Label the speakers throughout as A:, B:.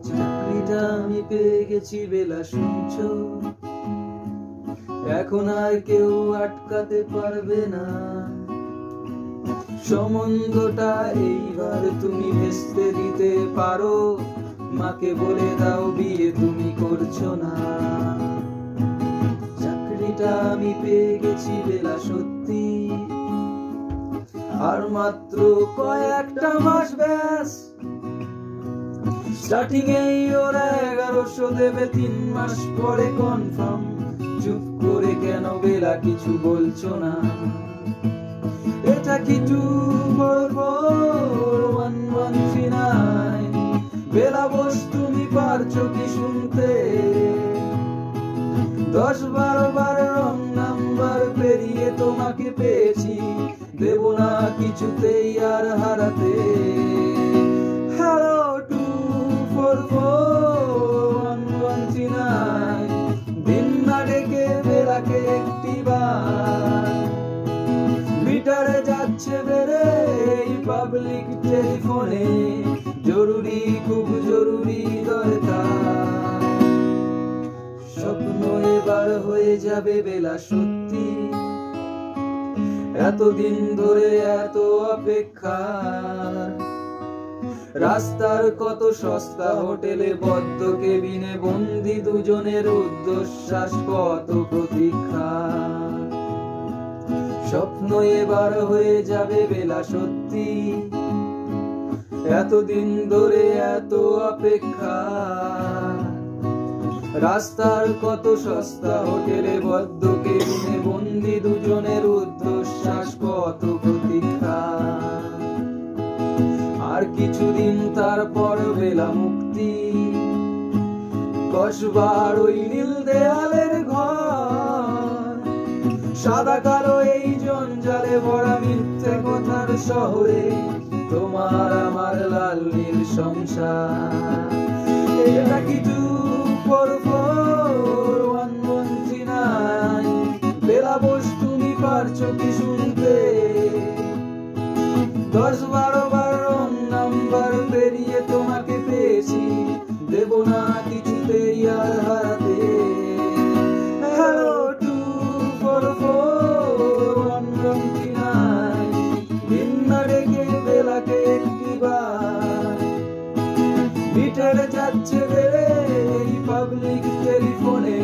A: চাকরিটা আমি পেয়ে গেছি বেলা, শুনছো? এখন আর কেউ আটকাতে পারবে না সম্বন্ধটা। এইবার তুমি ভেস্তে দিতে পারো, মাকে বলে দাও বিয়ে তুমি করছো না। চাকরিটা আমি পেয়ে গেছি বেলা, সত্যি আর মাত্র কয়েকটা মাস ব্যাস। স্টার্টিং এই ওরা 1100 দেবে, 3 মাস পরে কনফার্ম। চুপ করে কেন বেলা কিছু বলছো না? এটা কি 2441139? বেলা বোস তুমি পারছো কি শুনতে? 10-12 বার রং নাম্বার পেরিয়ে তোমাকে পেয়েছি, দেব না কিছুতেই আর হারাতে। হ্যালো 2441139, দিন না ডেকে বেলাকে একটিবার। মিটারে যাচ্ছে বেড়ে এই পাবলিক টেলিফোনে, জরুরি খুব জরুরি দরকার। স্বপ্ন এবার হয়ে যাবে বেলা, সত্যি এতদিন ধরে এত অপেক্ষা। রাস্তার কত সস্তা হোটেলে বদ্ধ কেবিনে বন্দি দুজনের ঊর্ধ্বশ্বাস, কত প্রতীক্ষা। স্বপ্ন এবার হয়ে যাবে বেলা, সত্যি এতদিন ধরে এত অপেক্ষা। রাস্তার কত সস্তা হোটেলে বদ্ধ কেবিনে বন্দি দুজনের ঊর্ধ্বশ্বাস, কত প্রতীক্ষা। আর কিছুদিন তারপর বেলা মুক্তি, কসবার ওই নীল দেয়ালের ঘর। সাদা কালো এই জঞ্জালে ভরা মিথ্যে কথার শহরে, তোমার আমার লাল নীল সংসার। এটা কি 2441139? বেলা বোস তুমি পারছো কি শুনতে? 10-12 বার রং নাম্বার পেরিয়ে তোমাকে পেয়েছি, দেব না কিছুতেই আর হারাতে। হ্যালো 2441139, দিন না ডেকে বেলাকে একটিবার। মিটারে যাচ্ছে বেড়ে এই পাবলিক টেলিফোনে,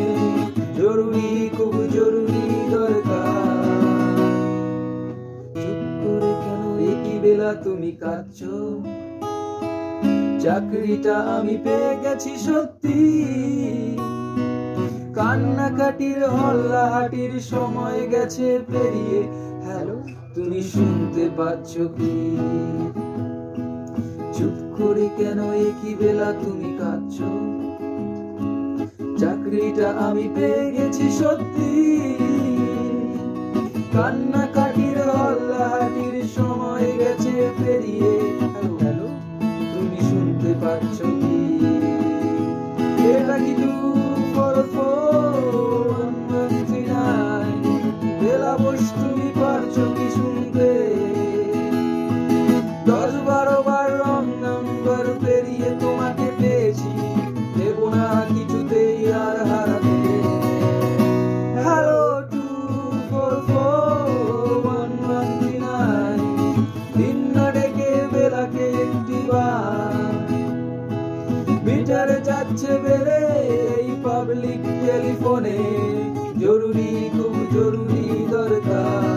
A: জরুরি খুব জরুরি দরকার। চুপ করে কেন একই বেলা তুমি কাঁদছো? চাকরিটা আমি পেয়ে গেছি সত্যি, কান্নাকাটির হল্লাহাটির সময় গেছে পেরিয়ে। হ্যালো তুমি শুনতে পাচ্ছ কি? চুপ করে কেন একই বেলা তুমি কাঁদছো? চাকরিটা আমি পেয়ে গেছি সত্যি, কান্নাকাটির হল্লাহাটির সময় গেছে পেরিয়ে। হ্যালো তুমি শুনতে পাচ্ছ কি? এটা কি 2441139? বেলা বোস তুমি পারছো কি শুনতে? 10-12 বার রং নাম্বার পেরিয়ে তোমাকে পেয়েছি, দেব না কিছুতেই আর হারাতে। হ্যালো 2441139, দিন না ডেকে বেলাকে একটিবার। মিটারে যাচ্ছে বেড়ে এই পাবলিক টেলিফোনে, জরুরি খুব জরুরি দরকার।